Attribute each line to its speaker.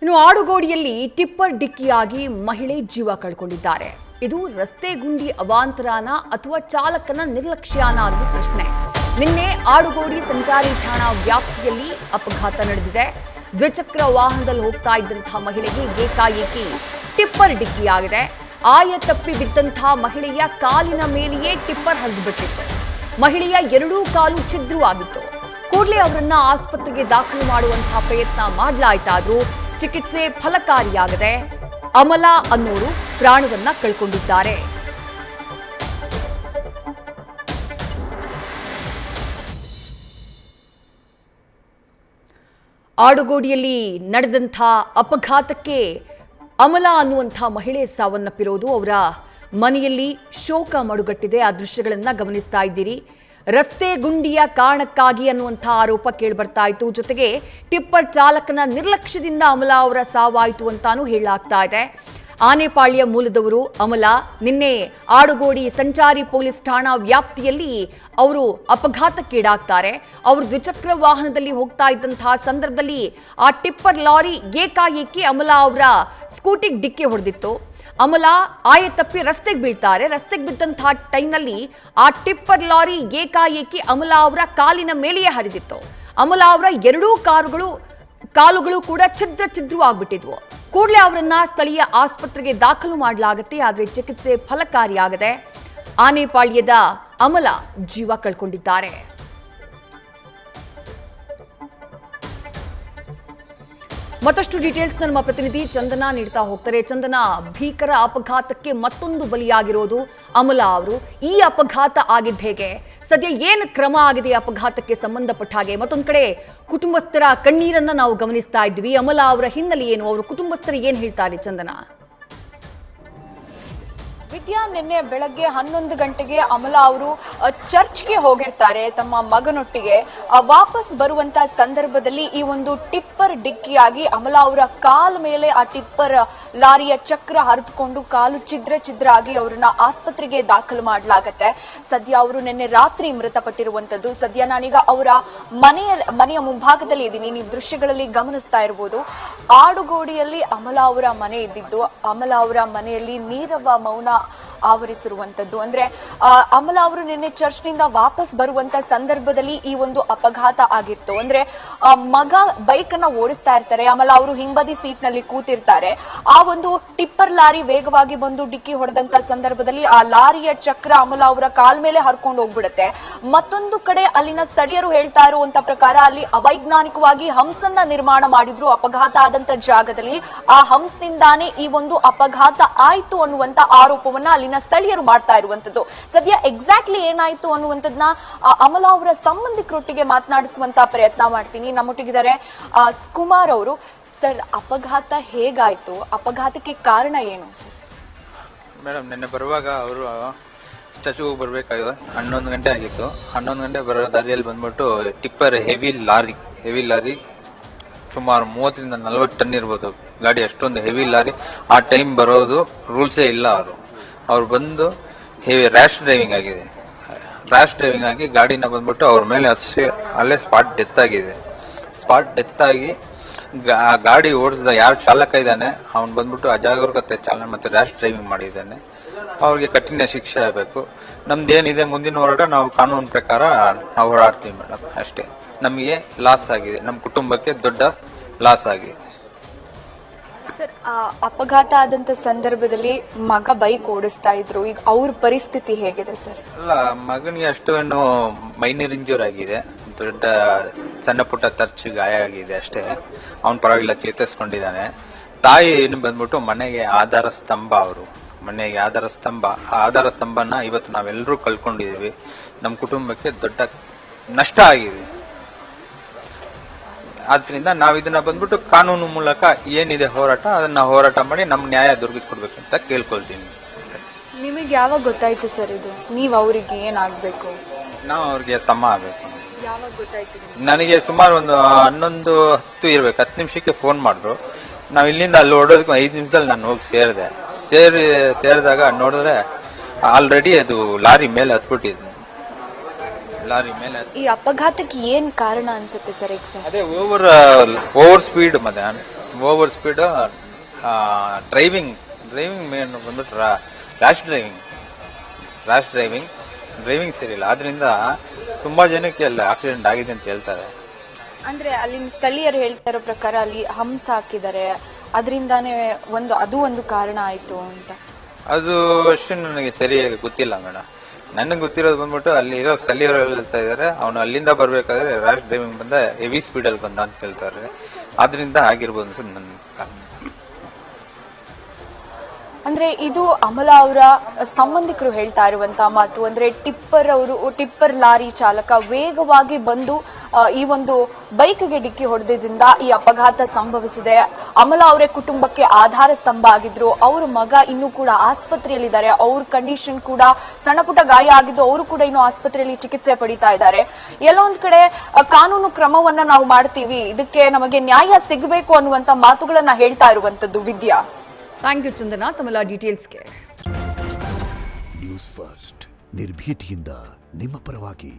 Speaker 1: ಇನ್ನು ಆಡುಗೋಡಿಯಲ್ಲಿ ಟಿಪ್ಪರ್ ಡಿಕ್ಕಿಯಾಗಿ ಮಹಿಳೆ ಜೀವ ಕಳ್ಕೊಂಡಿದ್ದಾರೆ. ಇದು ರಸ್ತೆ ಗುಂಡಿ ಅವಾಂತರನ ಅಥವಾ ಚಾಲಕನ ನಿರ್ಲಕ್ಷ್ಯನ ಅನ್ನೋ ಪ್ರಶ್ನೆ. ನಿನ್ನೆ ಆಡುಗೋಡಿ ಸಂಚಾರಿ ಠಾಣಾ ವ್ಯಾಪ್ತಿಯಲ್ಲಿ ಅಪಘಾತ ನಡೆದಿದೆ. ದ್ವಿಚಕ್ರ ವಾಹನದಲ್ಲಿ ಹೋಗ್ತಾ ಇದ್ದಂತಹ ಮಹಿಳೆಗೆ ಏಕಾಏಕಿ ಟಿಪ್ಪರ್ ಡಿಕ್ಕಿಯಾಗಿದೆ. ಆಯತಪ್ಪಿ ಬಿದ್ದಂತಹ ಮಹಿಳೆಯ ಕಾಲಿನ ಮೇಲೆಯೇ ಟಿಪ್ಪರ್ ಹರಿದುಬಿಟ್ಟಿತ್ತು. ಮಹಿಳೆಯ ಎರಡೂ ಕಾಲು ಛಿದ್ರವಾಗಿತ್ತು. ಕೂಡಲೇ ಅವರನ್ನ ಆಸ್ಪತ್ರೆಗೆ ದಾಖಲು ಮಾಡುವಂತಹ ಪ್ರಯತ್ನ ಮಾಡಲಾಯಿತಾದ್ರೂ ಚಿಕಿತ್ಸೆ ಫಲಕಾರಿಯಾಗದೆ ಅಮಲಾ ಅನ್ನೋರು ಪ್ರಾಣವನ್ನ ಕಳ್ಕೊಂಡಿದ್ದಾರೆ. ಆಡುಗೋಡಿಯಲ್ಲಿ ನಡೆದಂಥ ಅಪಘಾತಕ್ಕೆ ಅಮಲಾ ಅನ್ನುವಂಥ ಮಹಿಳೆ ಸಾವನ್ನಪ್ಪಿರೋದು. ಅವರ ಮನೆಯಲ್ಲಿ ಶೋಕ ಮಡುಗಟ್ಟಿದೆ. ಆ ದೃಶ್ಯಗಳನ್ನ ಗಮನಿಸ್ತಾ ಇದ್ದೀರಿ. ರಸ್ತೆ ಗುಂಡಿಯ ಕಾರಣಕ್ಕಾಗಿ ಅನ್ನುವಂಥ ಆರೋಪ ಕೇಳಿಬರ್ತಾ ಇತ್ತು. ಜೊತೆಗೆ ಟಿಪ್ಪರ್ ಚಾಲಕನ ನಿರ್ಲಕ್ಷ್ಯದಿಂದ ಅಮಲಾ ಅವರ ಸಾವಾಯಿತು ಅಂತಾನೂ ಹೇಳಲಾಗ್ತಾ ಇದೆ. ಆನೆಪಾಳ್ಯ ಮೂಲದವರು ಅಮಲಾ ನಿನ್ನೆ ಆಡುಗೋಡಿ ಸಂಚಾರಿ ಪೊಲೀಸ್ ಠಾಣಾ ವ್ಯಾಪ್ತಿಯಲ್ಲಿ ಅವರು ಅಪಘಾತಕ್ಕೀಡಾಗ್ತಾರೆ. ಅವರು ದ್ವಿಚಕ್ರ ವಾಹನದಲ್ಲಿ ಹೋಗ್ತಾ ಇದ್ದಂತಹ ಸಂದರ್ಭದಲ್ಲಿ ಆ ಟಿಪ್ಪರ್ ಲಾರಿ ಏಕಾಏಕಿ ಅಮಲಾ ಅವರ ಸ್ಕೂಟಿಗೆ ಡಿಕ್ಕಿ ಹೊಡೆದಿತ್ತು. ಅಮಲಾ ಆಯತಪ್ಪಿ ರಸ್ತೆಗೆ ಬೀಳ್ತಾರೆ. ರಸ್ತೆಗೆ ಬಿದ್ದಂತಹ ಟೈಮ್ನಲ್ಲಿ ಆ ಟಿಪ್ಪರ್ ಲಾರಿ ಏಕಾಏಕಿ ಅಮಲಾ ಅವರ ಕಾಲಿನ ಮೇಲೆಯೇ ಹರಿದಿತ್ತು. ಅಮಲಾ ಅವರ ಎರಡೂ ಕಾಲುಗಳು ಕೂಡ ಛಿದ್ರವಾಗ್ಬಿಟ್ಟಿದ್ವು. ಕೂಡಲೇ ಅವರನ್ನ ಸ್ಥಳೀಯ ಆಸ್ಪತ್ರೆಗೆ ದಾಖಲು ಮಾಡಲಾಗುತ್ತೆ. ಆದರೆ ಚಿಕಿತ್ಸೆ ಫಲಕಾರಿಯಾಗದೆ ಆನೆಪಾಳ್ಯದ ಅಮಲಾ ಜೀವ ಕಳ್ಕೊಂಡಿದ್ದಾರೆ. ಮತ್ತಷ್ಟು ಡೀಟೇಲ್ಸ್ ನಮ್ಮ ಪ್ರತಿನಿಧಿ ಚಂದನ ನೀಡ್ತಾ ಹೋಗ್ತಾರೆ. ಚಂದನ, ಭೀಕರ ಅಪಘಾತಕ್ಕೆ ಮತ್ತೊಂದು ಬಲಿಯಾಗಿರೋದು ಅಮಲಾ ಅವರು. ಈ ಅಪಘಾತ ಆಗಿದ್ದ ಹೇಗೆ? ಸದ್ಯ ಏನು ಕ್ರಮ ಆಗಿದೆ ಅಪಘಾತಕ್ಕೆ ಸಂಬಂಧಪಟ್ಟ ಹಾಗೆ? ಮತ್ತೊಂದು ಕಡೆ ಕುಟುಂಬಸ್ಥರ ಕಣ್ಣೀರನ್ನ ನಾವು ಗಮನಿಸ್ತಾ ಇದ್ವಿ. ಅಮಲಾ ಅವರ ಹಿನ್ನೆಲೆ ಏನು? ಅವರ ಕುಟುಂಬಸ್ಥರು ಏನ್ ಹೇಳ್ತಾರೆ ಚಂದನ?
Speaker 2: ವಿದ್ಯಾ, ನಿನ್ನೆ ಬೆಳಗ್ಗೆ 11 ಗಂಟೆಗೆ ಅಮಲಾ ಅವರು ಚರ್ಚ್ಗೆ ಹೋಗಿರ್ತಾರೆ ತಮ್ಮ ಮಗನೊಟ್ಟಿಗೆ. ವಾಪಸ್ ಬರುವಂತ ಸಂದರ್ಭದಲ್ಲಿ ಈ ಒಂದು ಟಿಪ್ಪರ್ ಡಿಕ್ಕಿಯಾಗಿ ಅಮಲಾ ಅವರ ಕಾಲ ಮೇಲೆ ಆ ಟಿಪ್ಪರ್ ಲಾರಿಯ ಚಕ್ರ ಹರಿದುಕೊಂಡು ಕಾಲು ಛಿದ್ರ ಆಗಿ ಅವರನ್ನ ಆಸ್ಪತ್ರೆಗೆ ದಾಖಲು ಮಾಡಲಾಗತ್ತೆ. ಸದ್ಯ ಅವರು ನಿನ್ನೆ ರಾತ್ರಿ ಮೃತಪಟ್ಟಿರುವಂತದ್ದು. ಸದ್ಯ ನಾನೀಗ ಅವರ ಮನೆಯ ಮುಂಭಾಗದಲ್ಲಿ ಇದ್ದೀನಿ. ನೀವು ದೃಶ್ಯಗಳಲ್ಲಿ ಗಮನಿಸ್ತಾ ಇರಬಹುದು. ಆಡುಗೋಡಿಯಲ್ಲಿ ಅಮಲಾ ಅವರ ಮನೆ ಇದ್ದಿದ್ದು. ಅಮಲಾ ಅವರ ಮನೆಯಲ್ಲಿ ನೀರವ ಮೌನ ಆವರಿಸಿರುವಂತದ್ದು. ಅಂದ್ರೆ ಅಮಲಾ ಅವರು ನಿನ್ನೆ ಚರ್ಚ್ನಿಂದ ವಾಪಸ್ ಬರುವಂತ ಸಂದರ್ಭದಲ್ಲಿ ಈ ಒಂದು ಅಪಘಾತ ಆಗಿತ್ತು. ಅಂದ್ರೆ ಮಗ ಬೈಕ್ ಅನ್ನ ಓಡಿಸ್ತಾ ಇರ್ತಾರೆ. ಅಮಲಾ ಅವರು ಹಿಂಬದಿ ಸೀಟ್ ನಲ್ಲಿ ಕೂತಿರ್ತಾರೆ. ಆ ಒಂದು ಟಿಪ್ಪರ್ ಲಾರಿ ವೇಗವಾಗಿ ಬಂದು ಡಿಕ್ಕಿ ಹೊಡೆದಂತ ಸಂದರ್ಭದಲ್ಲಿ ಆ ಲಾರಿಯ ಚಕ್ರ ಅಮಲಾ ಅವರ ಕಾಲ್ ಮೇಲೆ ಹರ್ಕೊಂಡು ಹೋಗ್ಬಿಡುತ್ತೆ. ಮತ್ತೊಂದು ಕಡೆ ಅಲ್ಲಿನ ಸ್ಥಳೀಯರು ಹೇಳ್ತಾ ಇರುವಂತ ಪ್ರಕಾರ ಅಲ್ಲಿ ಅವೈಜ್ಞಾನಿಕವಾಗಿ ಹಂಸನ್ನ ನಿರ್ಮಾಣ ಮಾಡಿದ್ರು ಅಪಘಾತ ಆದಂತ ಜಾಗದಲ್ಲಿ. ಆ ಹಂಸದಿಂದಾನೇ ಈ ಒಂದು ಅಪಘಾತ ಆಯ್ತು ಅನ್ನುವಂತ ಆರೋಪವನ್ನ ಅಲ್ಲಿನ ಸ್ಥಳೀಯರು ಮಾಡ್ತಾ ಇರುವಂತದ್ದು. ಸದ್ಯ ಎಕ್ಸಾಕ್ಟ್ಲಿ ಏನಾಯ್ತು ಅನ್ನುವಂಥದ್ದನ್ನ ಅಮಲಾ ಅವರ ಸಂಬಂಧಿಕರೊಟ್ಟಿಗೆ ಮಾತನಾಡಿಸುವಂತ ಪ್ರಯತ್ನ ಮಾಡ್ತೀನಿ. ನಮ್ಮೊಟ್ಟಿಗಿದ್ದಾರೆ ಕುಮಾರ್ ಅವರು. ಸರ್, ಅಪಘಾತ ಹೇಗಾಯ್ತು? ಅಪಘಾತಕ್ಕೆ ಕಾರಣ ಏನು?
Speaker 3: ಮೇಡಮ್, ನಿನ್ನೆ ಬರುವಾಗ ಅವರು ಚರ್ಚ್ಗೆ ಹೋಗಿ ಬರ್ಬೇಕಾಗಿದೆ. 11 ಗಂಟೆ ಆಗಿತ್ತು. 11 ಗಂಟೆ ಬರೋ ದಾರಿಯಲ್ಲಿ ಬಂದ್ಬಿಟ್ಟು ಟಿಪ್ಪರ್ ಹೆವಿ ಲಾರಿ ಸುಮಾರು 30ರಿಂದ 40 ಟನ್ ಇರ್ಬೋದು ಗಾಡಿ. ಅಷ್ಟೊಂದು ಹೆವಿ ಲಾರಿ ಆ ಟೈಮ್ ಬರೋದು ರೂಲ್ಸೇ ಇಲ್ಲ. ಅವ್ರು ಬಂದು ಹೆವಿ ರ್ಯಾಶ್ ಡ್ರೈವಿಂಗ್ ಆಗಿ ಗಾಡಿನ ಬಂದ್ಬಿಟ್ಟು ಅವ್ರ ಮೇಲೆ ಅಲ್ಲೇ ಸ್ಪಾಟ್ ಡೆತ್ ಆಗಿ ಗಾಡಿ ಓಡಿಸಿದ ಯಾರು ಚಾಲಕ ಇದ್ದಾನೆ ಅವ್ನು ಬಂದ್ಬಿಟ್ಟು ಅಜಾಗರೂಕತೆ ಚಾಲನೆ ಮತ್ತೆ ರ್ಯಾಶ್ ಡ್ರೈವಿಂಗ್ ಮಾಡಿದ್ದಾನೆ. ಅವ್ರಿಗೆ ಕಠಿಣ ಶಿಕ್ಷೆ ಆಗಬೇಕು. ನಮ್ದೇನಿದೆ ಮುಂದಿನ ಹೋರಾಟ ನಾವು ಕಾನೂನು ಪ್ರಕಾರ ನಾವು ಹೋರಾಡ್ತೀವಿ ಮೇಡಮ್. ಅಷ್ಟೇ. ನಮಗೆ ಲಾಸ್ ಆಗಿದೆ, ನಮ್ಮ ಕುಟುಂಬಕ್ಕೆ ದೊಡ್ಡ ಲಾಸ್ ಆಗಿದೆ.
Speaker 2: ಸರ್, ಅಪಘಾತ ಆದಂತ ಸಂದರ್ಭದಲ್ಲಿ ಮಗ ಬೈಕ್ ಓಡಿಸ್ತಾ ಇದ್ರು. ಈಗ ಅವ್ರ ಪರಿಸ್ಥಿತಿ ಹೇಗಿದೆ ಸರ್?
Speaker 3: ಅಲ್ಲ, ಮಗನಿಗೆ ಅಷ್ಟು ಏನು ಮೈನರ್ ಇಂಜೂರ್ ಆಗಿದೆ. ದೊಡ್ಡ ಸಣ್ಣ ಪುಟ್ಟ ತರ್ಚು ಗಾಯ ಆಗಿದೆ ಅಷ್ಟೇ. ಅವನ್ ಪರವಾಗಿಲ್ಲ, ಚೇತರಿಸ್ಕೊಂಡಿದ್ದಾನೆ. ತಾಯಿ ಏನು ಬಂದ್ಬಿಟ್ಟು ಮನೆಗೆ ಆಧಾರ ಸ್ತಂಭ. ಅವರು ಮನೆಗೆ ಆಧಾರ ಸ್ತಂಭನ ಇವತ್ತು ನಾವೆಲ್ಲರೂ ಕಳ್ಕೊಂಡಿದೀವಿ. ನಮ್ಮ ಕುಟುಂಬಕ್ಕೆ ದೊಡ್ಡ ನಷ್ಟ ಆಗಿದೆ. ಆದ್ರಿಂದ ನಾವ್ ಇದನ್ನ ಬಂದ್ಬಿಟ್ಟು ಕಾನೂನು ಮೂಲಕ ಏನಿದೆ ಹೋರಾಟ, ಅದನ್ನ ಹೋರಾಟ ಮಾಡಿ ನಮ್ ನ್ಯಾಯ ದೊರಕಿಸ್ಕೊಡ್ಬೇಕು ಅಂತ ಕೇಳ್ಕೊಳ್ತೀನಿ.
Speaker 2: ನಿಮಗೆ ಯಾವಾಗ ಗೊತ್ತಾಯ್ತು ಸರ್ ಇದು? ನೀವ್ ಅವ್ರಿಗೆ ಏನಾಗ್ಬೇಕು?
Speaker 3: ನಾವು ಅವ್ರಿಗೆ ತಮ್ಮ ಆಗ್ಬೇಕು.
Speaker 2: ಯಾವಾಗ ಗೊತ್ತಾಯ್ತು?
Speaker 3: ನನಗೆ ಸುಮಾರು ಒಂದು 11:10 ಇರ್ಬೇಕು. 10 ನಿಮಿಷಕ್ಕೆ ಫೋನ್ ಮಾಡಿದ್ರು. ನಾವ್ ಇಲ್ಲಿಂದ ಅಲ್ಲಿ ಓಡೋದಕ್ಕೆ 5 ನಿಮಿಷದಲ್ಲಿ ನಾನು ಹೋಗಿ ಸೇರಿದಾಗ ನೋಡಿದ್ರೆ ಆಲ್ರೆಡಿ ಅದು ಲಾರಿ ಮೇಲೆ ಹತ್ಬಿಟ್ಟಿದ್ನು. ಲಾರಿ ಮೇಲೆ
Speaker 2: ಈ ಅಪಘಾತಕ್ಕೆ ಏನ್ ಕಾರಣ ಅನ್ಸುತ್ತೆ ಸರ್?
Speaker 3: ಅದೇ ಓವರ್ ಸ್ಪೀಡ್ ಮತ್ತೆ ಓವರ್ ಸ್ಪೀಡು, ಡ್ರೈವಿಂಗ್ ಮೇನ್ ಬಂದ್ಬಿಟ್ಟು ರ್ಯಾಶ್ ಡ್ರೈವಿಂಗ್ ಸರಿಯಿಲ್ಲ. ಆದ್ರಿಂದ ತುಂಬಾ ಜನಕ್ಕೆ ಅಲ್ಲಿ ಆಕ್ಸಿಡೆಂಟ್ ಆಗಿದೆ ಅಂತ ಹೇಳ್ತಾರೆ.
Speaker 2: ಅಂದ್ರೆ ಅಲ್ಲಿನ ಸ್ಥಳೀಯರು ಹೇಳ್ತಾ ಇರೋ ಪ್ರಕಾರ ಅಲ್ಲಿ ಹಂಸ ಹಾಕಿದ್ದಾರೆ, ಅದರಿಂದಾನೇ ಅದು ಒಂದು ಕಾರಣ ಆಯ್ತು ಅಂತ.
Speaker 3: ಅದು ಅಷ್ಟು ನನಗೆ ಸರಿಯಾಗಿ ಗೊತ್ತಿಲ್ಲ ಮೇಡಮ್. ನನಗೆ ಗೊತ್ತಿರೋದು ಬಂದ್ಬಿಟ್ಟು ಅಲ್ಲಿ ಇರೋ ಸ್ಥಳೀಯರು ಹೇಳ್ತಾ ಇದಾರೆ, ಅವನು ಅಲ್ಲಿಂದ ಬರ್ಬೇಕಾದ್ರೆ ರ್ಯಾಶ್ ಡ್ರೈವಿಂಗ್ ಬಂದ, ಹೆವಿ ಸ್ಪೀಡಲ್ಲಿ ಬಂದ ಅಂತ ಹೇಳ್ತಾರೆ. ಆದ್ರಿಂದ ಆಗಿರ್ಬೋದು ಅನ್ಸುತ್ತೆ ನನ್ನ ಕಾರಣ.
Speaker 2: ಅಂದ್ರೆ ಇದು ಅಮಲಾ ಅವರ ಸಂಬಂಧಿಕರು ಹೇಳ್ತಾ ಇರುವಂತಹ ಮಾತು. ಅಂದ್ರೆ ಟಿಪ್ಪರ್ ಲಾರಿ ಚಾಲಕ ವೇಗವಾಗಿ ಬಂದು ಈ ಒಂದು ಬೈಕ್ಗೆ ಡಿಕ್ಕಿ ಹೊಡೆದಿದ್ದರಿಂದ ಈ ಅಪಘಾತ ಸಂಭವಿಸಿದೆ. ಅಮಲಾ ಅವರೇ ಕುಟುಂಬಕ್ಕೆ ಆಧಾರ ಸ್ತಂಭ ಆಗಿದ್ರು. ಅವ್ರ ಮಗ ಇನ್ನೂ ಕೂಡ ಆಸ್ಪತ್ರೆಯಲ್ಲಿದ್ದಾರೆ. ಅವ್ರ ಕಂಡೀಷನ್ ಕೂಡ ಸಣ್ಣ ಪುಟ್ಟ ಗಾಯ ಆಗಿದ್ದು ಅವರು ಕೂಡ ಇನ್ನು ಆಸ್ಪತ್ರೆಯಲ್ಲಿ ಚಿಕಿತ್ಸೆ ಪಡಿತಾ ಇದ್ದಾರೆ. ಎಲ್ಲೋ ಒಂದ್ ಕಡೆ ಕಾನೂನು ಕ್ರಮವನ್ನ ನಾವು ಮಾಡ್ತೀವಿ, ಇದಕ್ಕೆ ನಮಗೆ ನ್ಯಾಯ ಸಿಗಬೇಕು ಅನ್ನುವಂತ ಮಾತುಗಳನ್ನ ಹೇಳ್ತಾ ಇರುವಂತದ್ದು ವಿದ್ಯಾ.
Speaker 1: ಥ್ಯಾಂಕ್ ಯು ಚಂದನಾ ತಮ್ಮೆಲ್ಲ ಡೀಟೇಲ್ಸ್ಗೆ.
Speaker 4: ನ್ಯೂಸ್ ಫಸ್ಟ್ ನಿರ್ಭೀತಿಯಿಂದ ನಿಮ್ಮ ಪರವಾಗಿ.